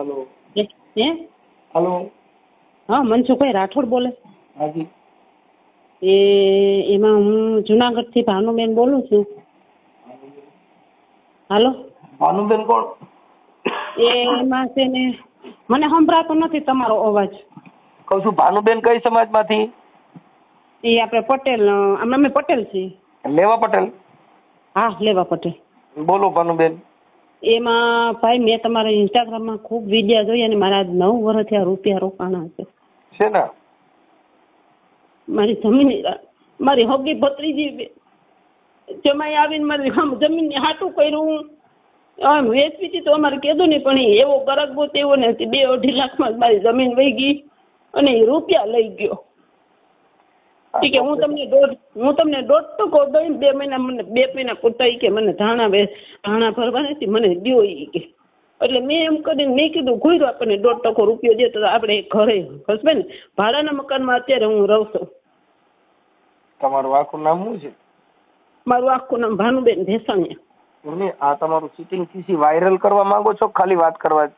Hello હે hello હા મનસુખભાઈ રાઠોડ બોલે? हाँ जी એમાં હું જુનાગઢથી ભાનુબેન બોલું છું. હાલો भानुबेन कोण? એમાં છે ને મને સંભળાતો નથી તમારો અવાજ. કહું છું ભાનુબેન કઈ સમાજમાંથી? એ આપણે પટેલ અમે પટેલ છીએ. લેવા પટેલ. હા લેવા પટેલ. બોલો ભાનુબેન. એમાં ભાઈ મેં તમારા ઇન્સ્ટાગ્રામમાં ખૂબ વિડીયો જોઈ અને મારા 9 વર્ષથી આ રૂપિયા રોકાણા છે. શેના? મારી જમીન મારી હગી ભત્રીજી જમાઈ આવીને મારી જમીનને હાટું કર્યું આમ વેચવી હતી તો અમારે કીધું નહીં પણ એવો ગરગબો તેવો ને 2-2.5 લાખમાં મારી જમીન વહી ગઈ અને એ રૂપિયા લઈ ગયો. ઠીક હું તમને 1.5% દઈને 2 મહિના મને 2 મહિના પૂરતા કે મને ધાણા ભરવા નથી મને દ્યો એ કે એટલે મેં એમ કરીને મેં કીધું ઘોર્યો આપણને 1.5% રૂપિયો દે તો આપણે ઘરે હસબે ને ભાડાના મકાનમાં અત્યારે હું રહું છું. તમારું આખું નામ શું છે? મારું આખું નામ ભાનુબેન ભેસાણીયા. આ તમારું ચીટિંગ સીસી વાયરલ કરવા માંગો છો ખાલી વાત કરવા?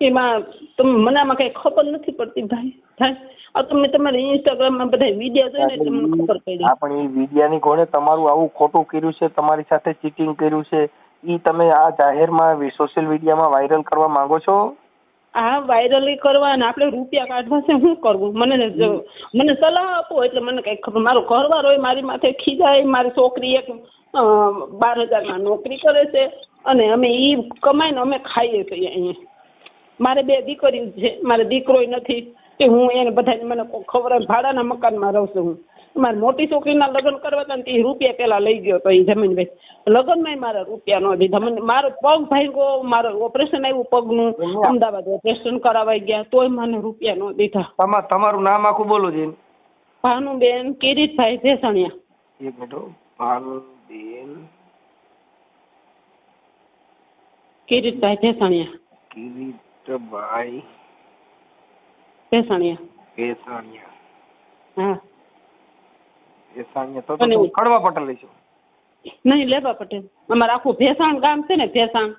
એમાં તમે મને આમાં કઈ ખબર નથી પડતી ભાઈ થાય તમે તમારા ઇન્સ્ટાગ્રામમાં બધા વિડીયો જોઈને એટલે મને ખબર પડી. હા પણ એ વિડીયાની કોણે તમારું આવું ખોટું કર્યું છે, તમારી સાથે ચીટિંગ કર્યું છે, એ તમે આ જાહેરમાં સોશિયલ મીડિયામાં વાયરલ કરવા માંગો છો? હા વાયરલ કરવા અને આપણે રૂપિયા કાઢવા છે શું કરવું મને સલાહ આપો એટલે મને કઈ ખબર. મારો ઘરવાળો હોય મારી માથે ખીજાય. મારી છોકરી એક 12,000માં નોકરી કરે છે અને અમે એ કમાઈને અમે ખાઈએ છીએ અહીંયા. મારે 2 દીકરીઓ છે, મારે દીકરોય નથી કે હું એને બધાને મને ખબર ભાડાના મકાનમાં રહું છું. હું મારી મોટી છોકરીના લગ્ન કરવા હતા ને તે રૂપિયા પેલા લઈ ગયો તો એ જમીન ભાઈ લગ્નમાં મારા રૂપિયા ન દીધા. મને મારો પગ ભાંગ્યો, મારો ઓપરેશન આવ્યું પગનું, અમદાવાદ ઓપરેશન કરાવાઈ ગયા તોય મને રૂપિયા ન દીધા. તમારું નામ આખું બોલો છે? ભાનુબેન કિરીટભાઈ ભેસાણીયા. એક મિનિટ. ભાનુબેન કિરીટભાઈ ભેસાણીયા. કિરીટભાઈ ભેસાણીયા. ભેસાણીયા. હા ભેસાણીયા તો કડવા પટેલ છો? નહીં લેવા પટેલ. અમારે આખું ભેસાણ ગામ છે ને ભેસાણ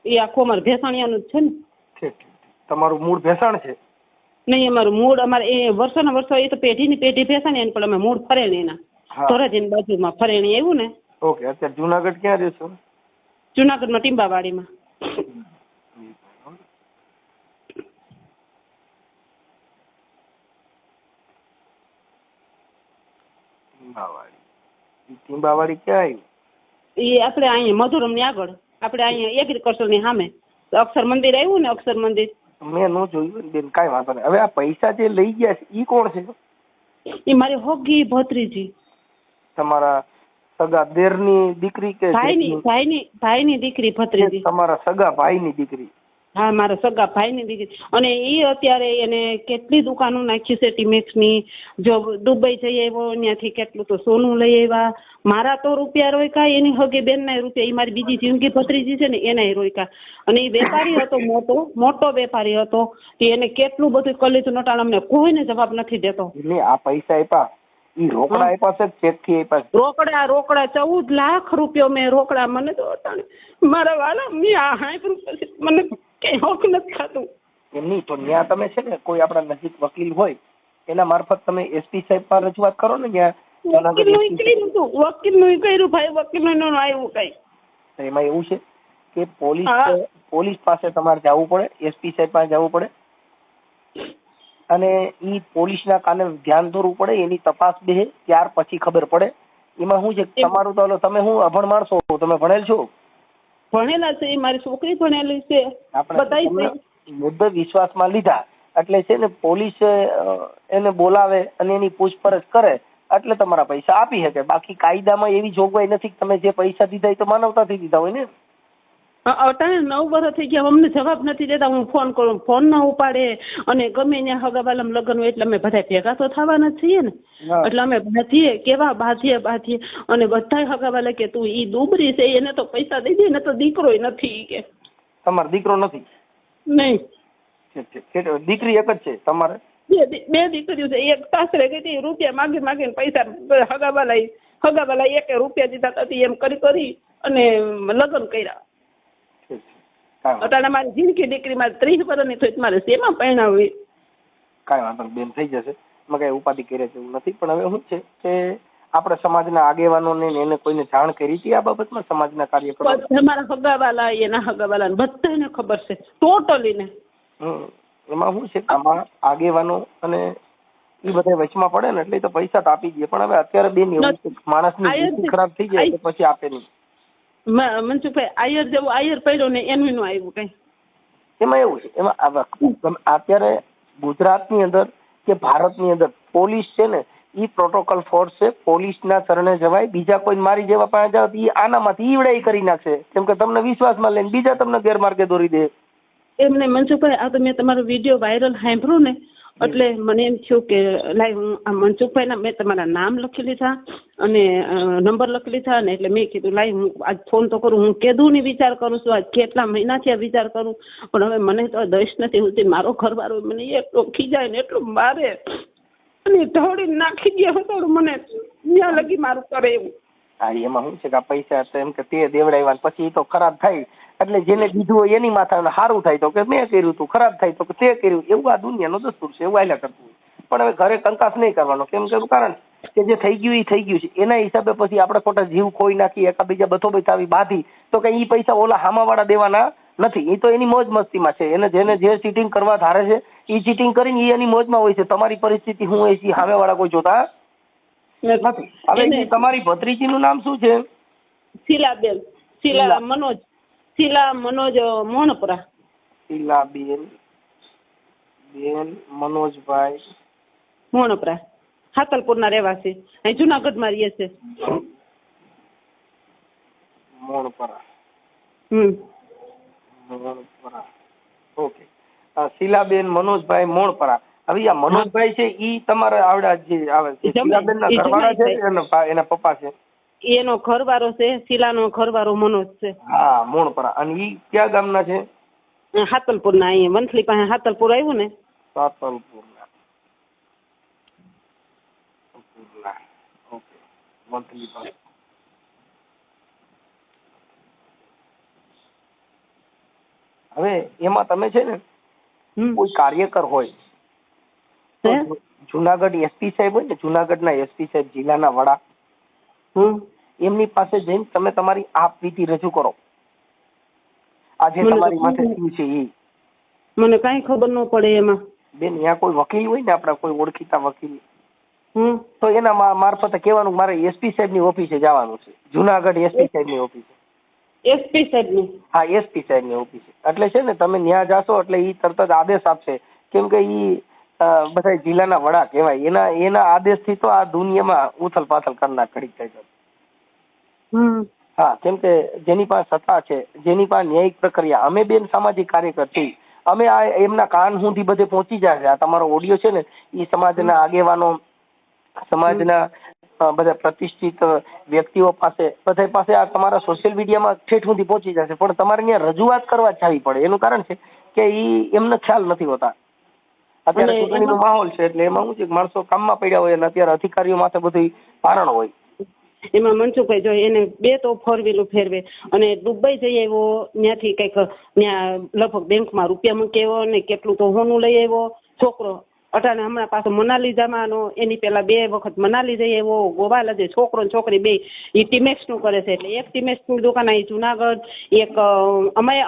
એ આખું અમારે ભેસાણીયાનું જ છે ને. ઠીક. તમારું મૂળ ભેસાણ છે? નહીં અમારું મૂળ અમારે એ વર્ષોના વર્ષો એ તો પેઢીની પેઢી ભેસાણી પણ અમે મૂળ ફરેણી એના ધોરાજીની બાજુમાં ફરેણી આવ્યું ને. ઓકે. અત્યારે જુનાગઢ ક્યાં રહો છો? જુનાગઢમાં ટીંબાવાડીમાં. ટીંબાવાડી ક્યાં આવ્યું? એ આપણે અહીંયા મધુરમની આગળ આપણે અહીંયા એગ્રીકલ્ચરની સામે અક્ષર મંદિર આવ્યું ને. અક્ષર મંદિર મેં ન જોયું બેન. કાંઈ વાંધો નહીં. હવે આ પૈસા જે લઈ ગયા છે એ કોણ છે? એ મારી હોગી ભત્રીજી. તમારા સગા દેરની દીકરી કે ભાઈની દીકરી ભત્રીજી? તમારા સગા ભાઈની દીકરી? હા મારા સગા ભાઈની દીકરી. અને એ અત્યારે એને કેટલી દુકાનો નાખી છે ટીમેક્સની. જો દુબઈ જઈ આવ્યો ત્યાંથી કેટલું તો સોનું લઈ આવ્યા. મારા તો રૂપિયા રોક્યા, એની હગી બેનના રૂપિયા, એ મારી બીજી જિંદગી ભત્રીજી છે ને એના રોક્યા. અને એ વેપારી હતો, મોટો વેપારી હતો. એને કેટલું બધું કરી લીધું નટાણ અમને કોઈને જવાબ નથી દેતો. આ પૈસા આપ્યા ઈ રોકડા આપ્યા છે ચેક થી આપ્યા? રોકડા 14 લાખ રૂપિયા મેં રોકડા. મને તો મારા વાલા મને કઈ હોક નથી ખાતું. એમની તો ત્યાં તમે છે ને કોઈ આપણા નજીક વકીલ હોય એના મારફત તમે એસપી સાહેબ પર રજૂઆત કરો ને. ત્યાં વકીલનું કર્યું ભાઈ, વકીલનું આવ્યું કઈ. એમાં એવું છે કે પોલીસ પાસે તમારે જવું પડે, એસપી સાહેબ પાસે જવું પડે અને ઈ પોલીસના કાને ધ્યાન દોરવું પડે. એની તપાસ બે ત્યાર પછી ખબર પડે. એમાં શું છે તમારું તો તમે શું અભણ માણસો, તમે ભણેલ છો? ભણેલા છે, મારી છોકરી ભણેલી છે. આપણે મુદ્દે વિશ્વાસમાં લીધા એટલે છે ને પોલીસ એને બોલાવે અને એની પૂછપરછ કરે એટલે તમારા પૈસા આપી શકે. બાકી કાયદામાં એવી જોગવાઈ નથી કે તમે જે પૈસા દીધા એ તો માનવતાથી દીધા હોય ને. અટાણે 9 વર્ષ થઈ ગયા અમને જવાબ નથી દેતા. હું ફોન કરું, ફોન ના ઉપાડે. અને ગમે ત્યાં હગાવાલામ લગ્ન હોય એટલે અમે બધા ભેગા તો થવાના છીએ ને. એટલે અમે બાંધીએ કેવા બાંધીએ અને બધા હગાવાલા કે તું ઈ દુબરી છે એને તો પૈસા દઈ દે ને તો દીકરોય નથી કે. તમારો દીકરો નથી? નહીં. દીકરી એક જ છે તમારે? 2 દીકરીઓ છે. એક સાસરે ગઈ હતી, રૂપિયા માગીને પૈસા હગાવાલા 1 રૂપિયા દીધા હતા એમ કરી અને લગ્ન કર્યા. અટાણે મારી જિંદગી દીકરી મારે 30 વર્ષની થઈ મારે શેમાં પરણાવવી? કાંઈ વાંધો નહીં બેન, થઈ જશે. એમાં કઈ ઉપાધિ કરે છે એવું નથી. પણ હવે શું છે કે આપણે સમાજના આગેવાનોને એને કોઈને જાણ કરી હતી આ બાબતમાં? સમાજના કાર્યકરો મારા હગાવાલા એના હગાવાલા બધાને ખબર છે ટોટલી ને. એમાં શું છે કે આમાં આગેવાનો અને એ બધા વચમાં પડે ને એટલે તો પૈસા તો આપી દે. પણ હવે અત્યારે બેન એવું છે માણસની સ્થિતિ ખરાબ થઈ જાય તો પછી આપે નહીં. મનસુખભાઈ આયર જેવું આયર પડ્યો ને એનું નું આવ્યું કઈ. એમાં એવું છે, એમાં અત્યારે ગુજરાતની અંદર કે ભારતની અંદર પોલીસ છે ને એ પ્રોટોકોલ ફોર્સ છે. પોલીસના શરણે જવાય, બીજા કોઈ મારી જેવા પાસે જાવ તો આનામાંથી ઈવડાઈ કરી નાખશે. કેમ કે તમને વિશ્વાસમાં લઈને બીજા તમને ગેરમાર્ગે દોરી દે. એમને મનસુખભાઈ આ તો મેં તમારો વિડીયો વાયરલ સાંભળ્યું ને એટલે મને એમ થયું કે લાઈ હું આ મનસુખભાઈના મેં તમારા નામ લખી લીધા અને નંબર લખી લીધા ને એટલે મેં કીધું લાઈ હું આજ ફોન તો કરું. હું કીધું ને વિચાર કરું છું આજ કેટલા મહિનાથી આ વિચાર કરું પણ હવે મને તો દઈશ નથી હોતી. મારો ઘરવાળો મને એટલો ખીજાય ને એટલું મારે અને ઢોળી નાખી દે હતો મને ત્યાં લગી મારું કરે એવું. હા એમાં શું છે કે આ પૈસા એમ કે તે દેવડાવ્યા પછી એ તો ખરાબ થાય એટલે જેને દીધું હોય એની માથા સારું થાય તો કે મેં કર્યું હતું, ખરાબ થાય તો કે તે કર્યું. એવું આ દુનિયાનો દસ્તુર છે, એવું આયલા કરતું હોય. પણ હવે ઘરે કંકાસ નહીં કરવાનો. કેમ કે કારણ કે જે થઈ ગયું એ થઈ ગયું છે. એના હિસાબે પછી આપણે ખોટા જીવ ખોઈ નાખી એકાબીજા બથોબથ આવી બાંધી તો કે એ પૈસા ઓલા હામાવાળા દેવાના નથી. એ તો એની મોજ મસ્તીમાં છે. એને જેને જે ચીટિંગ કરવા ધારે છે એ ચીટિંગ કરીને એ એની મોજમાં હોય છે. તમારી પરિસ્થિતિ શું હોય છે સામેવાળા કોઈ જોતા નથી. હવે તમારી ભત્રીજીનું નામ શું છે? શીલાબેન. શીલા મનોજ. શીલા મનોજ મોણપરા. શીલાબેન મનોજભાઈ મોણપરા, હાતલપુરના રહેવાસી, અહીં જુનાગઢમાં રહીએ છે. મોણપરા. મોણપરા. ઓકે. શીલાબેન મનોજભાઈ મોણપરા. હવે આ મનોજભાઈ છે ઈ તમારા આવડા જે આવે છે શીલાબેન ના ઘરવાળા છે એના પપ્પા છે? એનો ઘરવાળો છે, શીલાનો ઘરવાળો મનોજ છે. હા મોણપરા. અને ઈ ક્યાં ગામના છે? હાતલપુરના. અહીંયા વંથલી પાસે હાતલપુર આવ્યું ને. સાતલપુરના. ઓકે. વંથલી પાસે. હવે એમાં તમે છે ને કોઈ કાર્યકર હોય જુનાગઢ એસપી સાહેબ હોય ને, જુનાગઢના એસપી સાહેબ જિલ્લાના વડા, એમની પાસે જઈને તમે તમારી આપવીતી રજૂ કરો. આજે તમારી માથે શું છે એ મને કઈ ખબર ન પડે એમાં. બેન ત્યાં કોઈ વકીલ હોય ને આપડા કોઈ ઓળખીતા વકીલ તો એના મારફતે કહેવાનું મારે એસપી સાહેબની ઓફિસે જવાનું છે. જુનાગઢ એસપી સાહેબની ઓફિસે. એસપી સાહેબની? હા એસપી સાહેબની ઓફિસે. એટલે છે ને તમે ત્યાં જાશો એટલે એ તરત જ આદેશ આપશે. કેમ કે એ બધા જિલ્લાના વડા કહેવાય. એના આદેશથી તો આ દુનિયામાં ઉથલ પાથલ કરનાર ઘડી થાય છે. હા કેમ કે જેની પાસે સત્તા છે, જેની પાસે ન્યાયિક પ્રક્રિયા. અમે બેન સામાજિક કાર્યકર છીએ. અમે આ એમના કાન સુધી બધે પહોંચી જાય છે. આ તમારો ઓડિયો છે ને એ સમાજના આગેવાનો, સમાજના બધા પ્રતિષ્ઠિત વ્યક્તિઓ પાસે બધા પાસે આ તમારા સોશિયલ મીડિયામાં ઠેઠ સુધી પહોંચી જશે. પણ તમારે ત્યાં રજૂઆત કરવા જવી પડે. એનું કારણ છે કે એમને ખ્યાલ નથી હોતા. અત્યારે ચૂંટણીનો માહોલ છે એટલે એમાં શું છે માણસો કામમાં પડ્યા હોય અને અત્યારે અધિકારીઓ માથે બધું ભારણ હોય. એમાં મનસુખભાઈ જો એને 2 તો 4 વ્હીલ ફેરવે અને દુબઈ જઈ આવ્યો, ત્યાંથી કંઈક ત્યાં લગભગ બેંકમાં રૂપિયા મૂકી આવ્યો ને કેટલું તો હોનું લઈ આવ્યો. છોકરો અટાણે હમણાં પાછો મનાલી જવાનો, એની પેલા 2 વખત મનાલી જઈ આવ્યો. ગોવાલ જે છોકરો ને છોકરી બે એ ટીમેક્સ નું કરે છે. એટલે એક ટીમેક્સ ની દુકાન અહીં જુનાગઢ, એક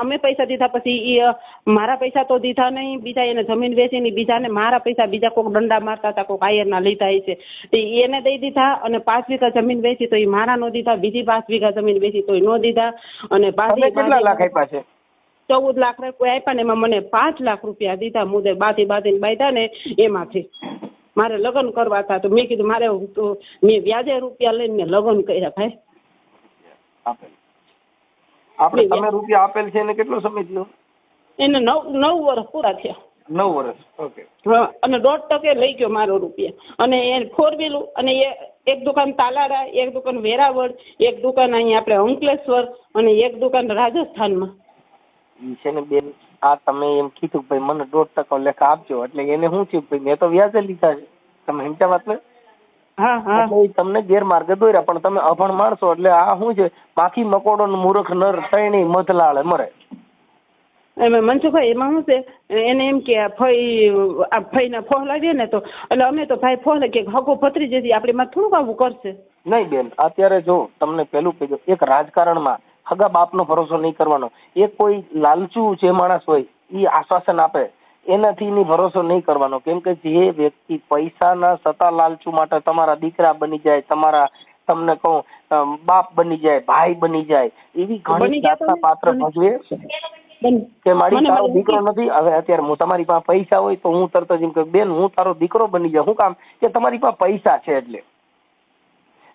અમે પૈસા દીધા પછી એ મારા પૈસા તો દીધા નહીં, બીજા એને જમીન વેચીને બીજાને મારા પૈસા બીજા કોઈક દંડા મારતા હતા, કોઈક આયરના લીધા છે એને દઈ દીધા. અને 5 વીઘા જમીન વેચી તો એ મારા નો દીધા, બીજી 5 વીઘા જમીન વેચી તો એ નો દીધા. અને કેટલા લાખ આપ્યા છે? 14 લાખ કોઈ આપ્યા ને એમાં મને 5 લાખ રૂપિયા દીધા. મુદે બાંધીને બાંધ્યા ને એમાંથી મારે લગ્ન કરવા હતા. તો મેં કીધું મારે મેં વ્યાજે રૂપિયા લઈને મેં લગ્ન કર્યા. ભાઈ આપણે તમે રૂપિયા આપેલ છે એને કેટલો સમય થયો? એને 9 વર્ષ પૂરા થયા. 9 વર્ષ. ઓકે. અને 1.5% લઈ ગયો મારો રૂપિયા. અને એ 4 વ્હીલ અને એક દુકાન તાલાડા, એક દુકાન વેરાવળ, એક દુકાન અહીંયા આપણે અંકલેશ્વર અને એક દુકાન રાજસ્થાનમાં. છે ને બેન આ તમે એમ કીધું ભાઈ મને 1.5% લેખા આપજો એટલે એને શું થયું ભાઈ મેં તો વ્યાજે લીધા છે. તમે સમજ્યા વાત ને? હા. તમને ગેરમાર્ગે દોર્યા. પણ તમે અભણ માણસો એટલે આ શું છે બાકી મકોડો મૂર્ખ નર ત્રણેય મધલાળે મરે. એમાં મનસુખભાઈ એમાં શું છે એને એમ કે આ ફઈને ફોહ લાગે ને તો એટલે અમે તો ભાઈ ફોહ કે હગો ભત્રીજો છે આપણે માં થોડુંક આવું કરશે. નહીં બેન, અત્યારે જો તમને પેલું કીધું, એક રાજકારણમાં હગા બાપનો ભરોસો નહીં કરવાનો. એક કોઈ લાલચુ જે માણસ હોય એ આશ્વાસન આપે એનાથી ની ભરોસો નહીં કરવાનો. કેમ કે જે વ્યક્તિ પૈસાના સતા લાલચુ માટે તમારા દીકરા બની જાય, તમને કહું બાપ બની જાય, ભાઈ બની જાય, એવી ઘણી જાતના પાત્ર ભજવે કે મારી તારો દીકરો નથી. હવે અત્યારે હું તમારી પાસે પૈસા હોય તો હું તરત જ એમ કહું બેન હું તારો દીકરો બની જાય. શું કામ? કે તમારી પાસે પૈસા છે, એટલે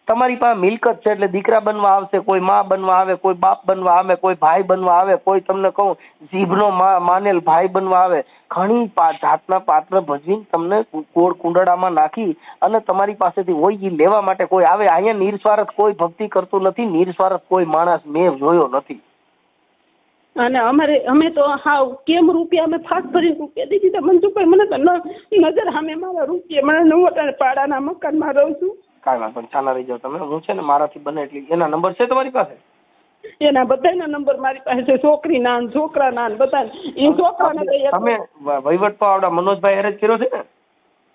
તમારી પાસે મિલકત છે, એટલે દીકરા બનવા આવશે, કોઈ માં બનવા આવે, કોઈ બાપ બનવા આવે, કોઈ ભાઈ બનવા આવે, કોઈ તમને કહું જીભનો માનેલ ભાઈ બનવા આવે. ઘણી જાતના પાત્ર ભજવીને તમને કોળ કુંડળામાં નાખી અને તમારી પાસેથી હોય એ લેવા માટે કોઈ આવે. અહીંયા નિર્સ્વાર્થ કોઈ ભક્તિ કરતું નથી, નિર્સ્વાર્થ કોઈ માણસ મેં જોયો નથી. અને અમે તો હાવ કેમ રૂપિયા અમે ફાસ ભરી રૂપિયા દીધી તો મનસુખભાઈ મને તો નજર સામે મારા રૂપિયા મને હું અત્યારે પાડાના મકાનમાં રહું છું. કાંઈ વાંધો નહીં, છાના રહી જાઓ તમે. હું છે ને મારાથી બને એટલી એના નંબર છે તમારી પાસે? એના બધાના નંબર મારી પાસે છે, છોકરીના છોકરાના બધા. એ છોકરાને તમે વહીવટ તો આવડા મનોજભાઈ હારે જ કર્યો છે ને?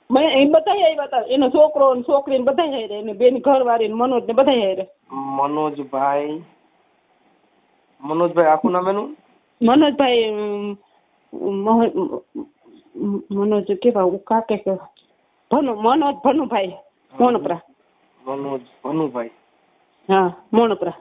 મેં એ બધા આવ્યા હતા, એનો છોકરો ને છોકરી ને બધા હારે, એને બેન ઘરવાળી મનોજ ને બધા હારે. મનોજભાઈ આખું નામ એનું? મનોજભાઈ મનોજ કેવા કાકે કેવા મનોજ ભનુભાઈ મોણપરા. મનોજ ભનુભાઈ? હા, મોણપરા.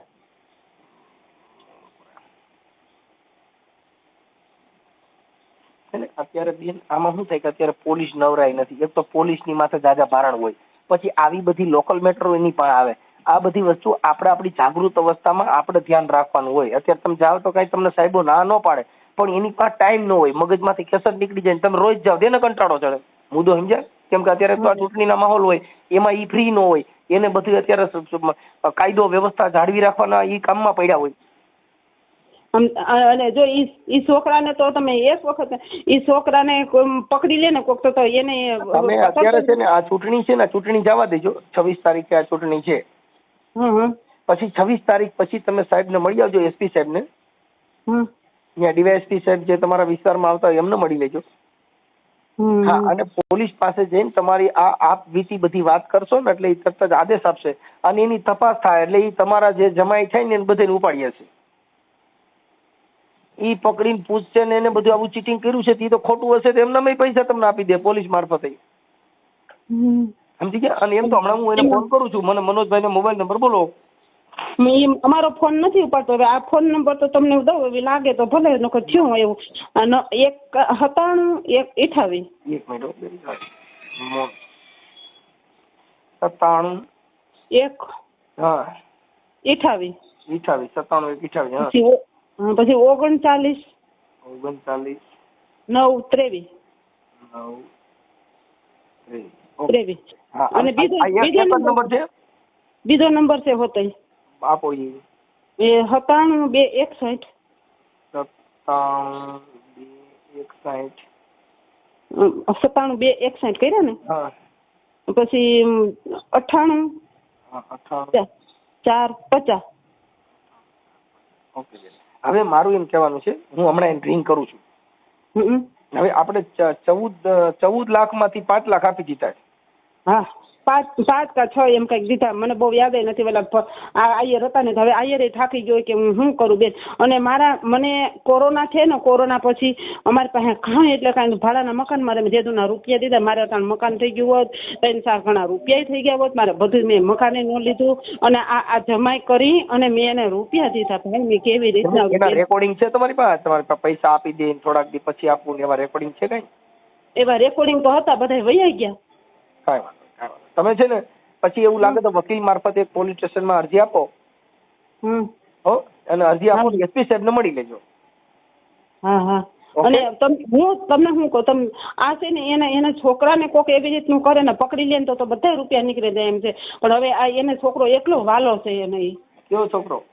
અત્યારે બેન આમાં શું થાય કે અત્યારે પોલીસ નવરાઈ નથી. એક તો પોલીસની માથે જાજા ભારણ હોય, પછી આવી બધી લોકલ મેટ્રો એની પણ આવે. આ બધી વસ્તુ આપણે આપણી જાગૃત અવસ્થામાં આપણે ધ્યાન રાખવાનું હોય. અત્યારે તમે જાઓ તો કઈ તમને સાહેબો ના ન પાડે, પણ એની પાસે ટાઈમ ન હોય, મગજમાંથી કેસર નીકળી જાય, તમે રોજ જાઓ તેને કંટાળો ચડે. મુદ્દો સમજ્યા? કેમ કે અત્યારે તો આ ચૂંટણીના માહોલ હોય, એમાં ઈ ફ્રી ન હોય, એને બધું અત્યારે કાયદો વ્યવસ્થા જાળવી રાખવાના ઈ કામમાં પડ્યા હોય. અને જો ઈ છોકરાને તો તમે એક વખત ઈ છોકરાને પકડી લે ને કોક તો એને તમે અત્યારે છે ને આ ચૂંટણી છે ને, ચૂંટણી જવા દેજો. 26 તારીખે આ ચૂંટણી છે, પછી 26 તારીખ પછી તમે સાહેબને મળી આવજો, એસપી સાહેબને. ત્યાં ડીવાયએસપી સાહેબ જે તમારા વિસ્તારમાં આવતા હોય એમને મળી લેજો. હા, અને પોલીસ પાસે જઈને તમારી આ આપ વીતી બધી વાત કરશો ને એટલે એ તરત જ આદેશ આપશે અને એની તપાસ થાય એટલે એ તમારા જે જમાઈ થાય ને એને બધાને ઉપાડી હશે. ઈ પકડીને પૂછશે ને એને બધું આવું ચીટિંગ કર્યું છે એ તો ખોટું હશે તો એમનામાં પૈસા તમને આપી દે પોલીસ મારફતે. સમજી ગયા? અને એમ તો હમણાં હું એને ફોન કરું છું, મને મનોજભાઈ નો મોબાઈલ નંબર બોલો. અમારો ફોન નથી ઉપાડતો. હવે આ ફોન નંબર તો તમને દઉં એવી લાગે તો ભલે, નકર થયું એવું. 97 128. એક મિનિટ. 97 1 હા 28 97 1 28 પછી 39 9 23 અને બીજો નંબર છે હોતો આપો એ 97 2 61 97 2 61 કર્યા ને? પછી 98 4 50. ઓકે. હવે મારું એમ કહેવાનું છે, હું હમણાં એને રિંગ કરું છું. હવે આપણે 14 લાખમાંથી 5 લાખ આપી દીધા. હા, 5 કે 6 એમ કઈક દીધા, મને બહુ યાદ નથી. પેલા આયર હતા ને, હવે આયર થાકી ગયો કે હું કરું બેન. અને મને કોરોના છે ને, કોરોના પછી અમારી પાસે ઘણા એટલે કાંઈ ભાડાના મકાન મારે જેદુના રૂપિયા દીધા. મારે ત્યાં મકાન થઈ ગયું હોત, 3-4 ઘણા રૂપિયા થઈ ગયા હોત. મારે બધું મેં મકાને ન લીધું અને આ જમાઈ કરી અને મેં એને રૂપિયા દીધા. ભાઈ મેં કેવી રીતના રેકોર્ડિંગ છે તમારી પાસે પૈસા આપી દે થોડાક દી પછી આપવું ને એવા રેકોર્ડિંગ છે કઈ? એવા રેકોર્ડિંગ તો હતા, બધા વૈયા ગયા. કાંઈ વાંધો. તમે છે ને પછી એવું લાગે તો વકીલ મારફતે એક પોલીસ સ્ટેશનમાં અરજી આપો. અને અરજી આપો એસપી સાહેબને મળી લેજો. હા. અને હું તમને શું કહું, તમે આ છે ને એના છોકરાને કોક એવી રીતનું કરે ને પકડી લે ને તો બધા રૂપિયા નીકળી જાય એમ છે. પણ હવે આ એને છોકરો એકલો વાલો છે. એને કેવો છોકરો?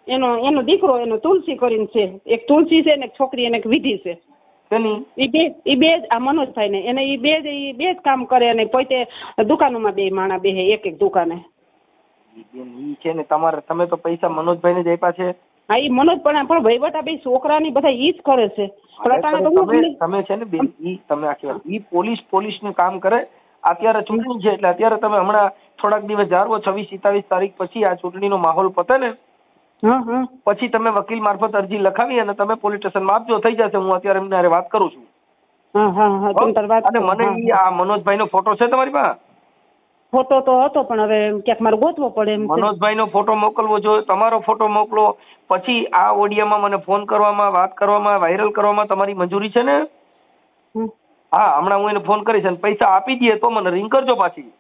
એનો દીકરો, એનો તુલસી કરીને છે. એક તુલસી છે ને એક છોકરી અને એક વિધિ છે. એ બે જ આ મનોજભાઈ ને એને એ બે જ કામ કરે અને પોતે દુકાનોમાં 2 માણા બેહે એક દુકાને. ઈ છે ને તમે તો પૈસા મનોજભાઈ ને જ આપ્યા છે. હા ઈ મનોજ પણ વહીવટા બે છોકરાની બધા ઈ જ કરે છે. પણ અટાણે તો તમે છે ને બેન, ઈ તમે આખી વાત, ઈ પોલીસનું કામ કરે. અત્યારે ચૂંટણી છે એટલે અત્યારે તમે હમણાં થોડાક દિવસ જાળવો, 26-27 તારીખ પછી આ ચૂંટણીનો માહોલ પતે ને પછી તમે વકીલ મારફત અરજી લખાવી અને તમે પોલીસ સ્ટેશનમાં આપજો, થઈ જશે. હું અત્યારે એમને હારે વાત કરું છું. અને મને ઈ આ મનોજભાઈનો ફોટો છે તમારી પાસે? ફોટો તો હતો પણ હવે ક્યાંક મારે ગોતવો પડે એમ છે. મનોજભાઈનો ફોટો મોકલવો જોઈએ, તમારો ફોટો મોકલો. પછી આ ઓડિયોમાં મને ફોન કરવામાં, વાત કરવામાં, વાયરલ કરવામાં તમારી મંજૂરી છે ને? હા, હમણાં હું એને ફોન કરીશ અને પૈસા આપી દઈએ તો મને રિંગ કરજો પાછી.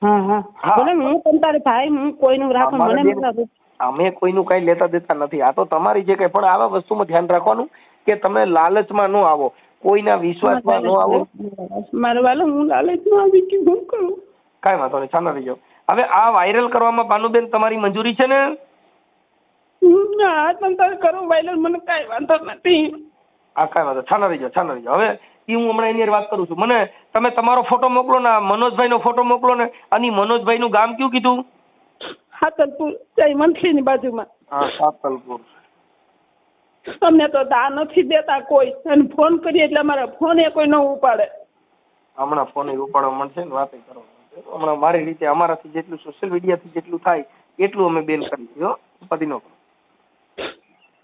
હું તમારે ભાઈ, હું કોઈનું રાખો મને. અમે કોઈનું કઈ લેતા દેતા નથી. આ તો તમારી જે કઈ, પણ આવા વસ્તુમાં ધ્યાન રાખવાનું કે તમે લાલચમાં ન આવો, કોઈના વિશ્વાસમાં ન આવો. મારો વાલો, હું લાલચમાં આવી ગયું, હું કરું? કાંઈ વાંધો નહીં, છાના રહી જાઓ. હવે આ વાયરલ કરવામાં ભાનુબેન તમારી મંજૂરી છે ને? હા, તમે કરો વાયરલ, મને કાંઈ વાંધો નથી. હા, કાંઈ વાંધો, છાના રહી જાઓ, છાના રહી જાઓ. હવે એ હું હમણાં એની વાત કરું છું. મને તમે તમારો ફોટો મોકલો ને, મનોજભાઈનો ફોટો મોકલો ને. અને મનોજભાઈનું ગામ કયું કીધું? સાતલપુર, જય મંથલીની બાજુમાં. હા, સાતલપુર. અમને તો દા નથી દેતા કોઈ, અને ફોન કરીએ એટલે અમારા ફોન એ કોઈ ન ઉપાડે. હમણાં ફોન ઉપાડવા મળશે ને, વાત કરો. હમણાં મારી રીતે અમારાથી જેટલું સોશિયલ મીડિયાથી જેટલું થાય એટલું અમે બેન કરી દો, પતિનો.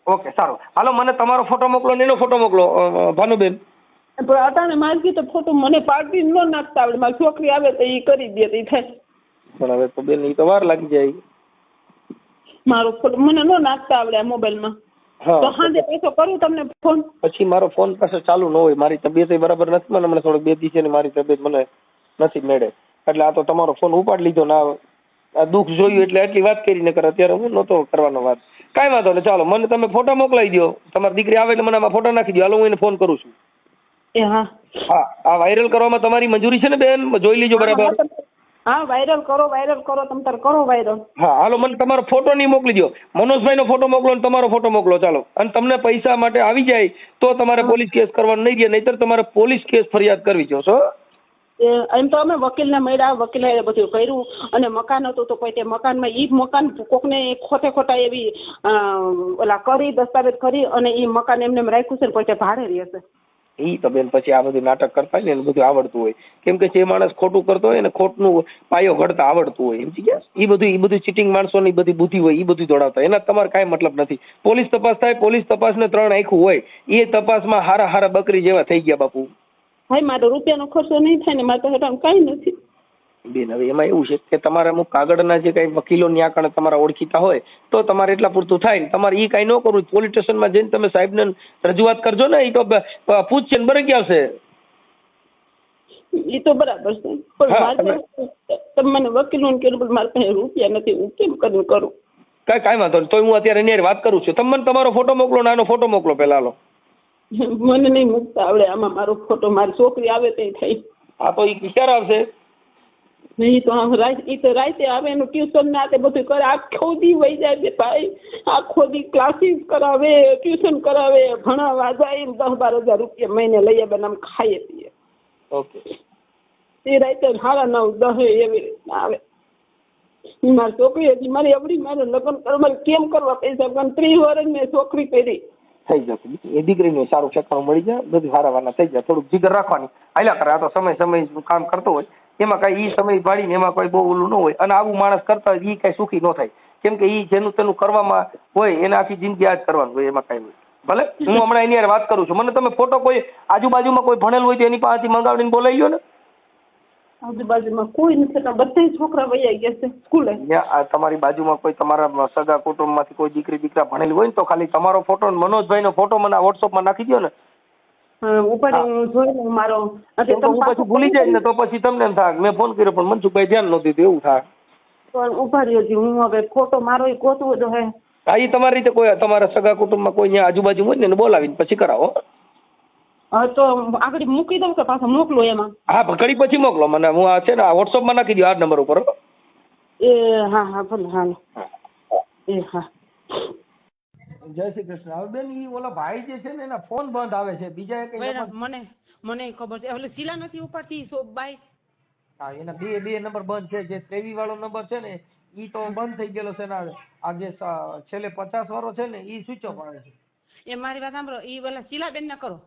ઓકે, સારું. હાલો, મને તમારો ફોટો મોકલો ને એનો ફોટો મોકલો ભાનુબેન. પણ અટાણે મારી તો ફોટો મને પાર્ટી ન નાખતા આવડે. મારી છોકરી આવે તો એ કરી દે, એ થાય. પણ હવે તો બેન, એ તો વાર લાગી જાય. મારો ફોટો મને ન નાખતા આવડે આ મોબાઈલમાં. તો સાંજે પાછો કરું તમને ફોન. પછી મારો ફોન પાસે ચાલુ ન હોય, મારી તબિયત બરાબર નથી. મને હમણાં થોડોક 2 દિવસ ની મારી તબિયત મને નથી મેળે, એટલે આ તો તમારો ફોન ઉપાડી લીધો ને આ દુઃખ જોયું એટલે આટલી વાત કરી. ને અત્યારે હું નહોતો કરવાનો વાત. કાંઈ વાંધો નહીં, ચાલો મને તમે ફોટો મોકલાવી દો. તમારી દીકરી આવે એટલે મને આમાં ફોટો નાખી દો. હાલો, હું એને ફોન કરું છું. હા, આ વાયરલ કરવામાં તમારી મંજૂરી છે ને બેન? જોઈ લીજો બરાબર. હા, વાયરલ કરો, તમે તાર કરો વાયરલ. હા, હાલો, મને તમારો ફોટો નહીં મોકલી દો. મનોજભાઈનો ફોટો મોકલો ને તમારો ફોટો મોકલો, ચાલો. અને તમને પૈસા માટે આવી જાય તો તમારે પોલીસ કેસ કરવાનો નહીં રહે, નહીતર તમારે પોલીસ કેસ ફરિયાદ કરવી જોશો. એમ તો અમે વકીલને મળ્યા, વકીલે બધું કર્યું. અને મકાન હતું તો કોઈ તે મકાનમાં ઈ મકાન કોકને ખોટા એવી ઓલા કરી દસ્તાવેજ કરી અને ઈ મકાન એમને રાખ્યું છે ને કોઈ તે ભાડે રહેશે. ઈ તો બેન પછી આ બધું નાટક કરતા હોય ને બધું આવડતું હોય, કેમ કે જે માણસ ખોટું કરતો હોય ને ખોટનું પાયો ઘડતા આવડતું હોય, સમજી ગયા? એ બધું ચીટિંગ માણસોની બધી બુદ્ધિ હોય, એ બધું દોડાવતા. એના તમારે કાંઈ મતલબ નથી. પોલીસ તપાસ થાય, પોલીસ તપાસને 3 આંખું હોય. એ તપાસમાં હારા બકરી જેવા થઈ ગયા બાપુ. ભાઈ, મારો રૂપિયાનો ખર્ચો નહીં થાય ને, મારે તો હેઠળ કાંઈ નથી. બેન, હવે એમાં એવું છે કે તમારે અમુક કાગળના જે કઈ વકીલો ન્યા કણે તમારા ઓળખીતા હોય તો તમારે એટલા પૂરતું થાય ને. તમારે એ કાંઈ ન કરવું, પોલીસ સ્ટેશનમાં જઈને તમે સાહેબને રજૂઆત કરજો ને. એ તો પૂછશે ને બરે ક્યાં છે. એ તો બરાબર છે, પણ તમે મને વકીલોને કીધું મારા પાસે રૂપિયા નથી, હું કેમ કરું? કાંઈ વાંધો નહીં, તો હું અત્યારે એની વાત કરું છું. તમે મને તમારો ફોટો મોકલો ને આનો ફોટો મોકલો પેલા. હાલો, મને નહીં મૂકતા આવડે આમાં મારો ફોટો. મારી છોકરી આવે તે થાય. હા, તો એ ક્યારે આવશે? નહીં તો રાતે આવે, એનું ટ્યુશન ને આ તે બધું કરે. આખો દી વહી જાય ભાઈ, આખો દી ક્લાસીસ કરાવે, ટ્યુશન કરાવે, ભણાવવા જાય. 10-12 હજાર રૂપિયા મહિને લઈએ, બનામ ખાઈએ પીએ. ઓકે, એ રાતે 9:30-10 એવી રીતના આવે. મારી છોકરી હતી મારી અવડી, મારે લગ્ન કરવા કેમ કરવા પૈસા? પણ 30 વર્ષ મેં છોકરી કરી. થઈ જશે એ દીકરીને સારું ઠેકાણું મળી જાય, બધું હારાવાના થઈ જાય. થોડુંક જીગર રાખવાની, હાલ્યા કરે. આ તો સમય કામ કરતો હોય, એમાં કઈ ઈ સમય ભાડીને એમાં કોઈ બહુ ઓલું ન હોય. અને આવું માણસ કરતા હોય એ કઈ સુખી ન થાય, કેમ કે ઈ જેનું તેનું કરવામાં હોય એને આખી જિંદગી આ જ કરવાનું હોય, એમાં કઈ હોય. ભલે હું હમણાં એની વાત કરું છું. મને તમે ફોટો કોઈ આજુબાજુમાં કોઈ ભણેલું હોય તો એની પાસેથી મંગાવીને બોલાવી લો ને. આજુબાજુમાં કોઈ નથી, બધા છોકરા વૈયા ગયા છે સ્કૂલે. તમારી બાજુમાં કોઈ તમારા સગા કુટુંબમાંથી કોઈ દીકરા ભણેલી હોય ને તો ખાલી તમારો ફોટો, મનોજભાઈનો ફોટો મને વોટ્સઅપમાં નાખી દો ને. ઉપર હું જોઈ લઉં મારો. હું પછી ભૂલી જાય ને તો પછી તમને એમ થાય મેં ફોન કર્યો પણ મનસુખભાઈ ધ્યાન નહોતું દીધું, એવું થાય. પણ ઉભા રહ્યો, હું હવે ફોટો મારો એ ગોતવો તો હે. હા, એ તમારી રીતે કોઈ તમારા સગા કુટુંબમાં કોઈ ત્યાં આજુબાજુ હોય ને બોલાવીને પછી કરાવો. હા, તો આગળ મૂકી દઉં કે પાછા મોકલો એમાં? હા, ઘડી પછી મોકલો મને. હું આ છે ને આ વોટ્સઅપમાં નાખી દો આ નંબર ઉપર. હા ભલે. હાલો. હા. જય શ્રી કૃષ્ણ. હવે બેન, ઈ ઓલા ભાઈ જે છે ને એના ફોન બંધ આવે છે. બીજા મને ખબર છે. એટલે શીલા નથી ઉપાડતી સોબબાઈ. હા, એના બે નંબર બંધ છે. જે 23 વાળો નંબર છે ને ઈ તો બંધ થઈ ગયેલો છે ને આ જે છેલ્લે 50 વાળો છે ને ઈ સ્વિચ ઓફ આવે છે. એ મારી વાત સાંભળો, ઈ ઓલા શીલાબેન ને કરો.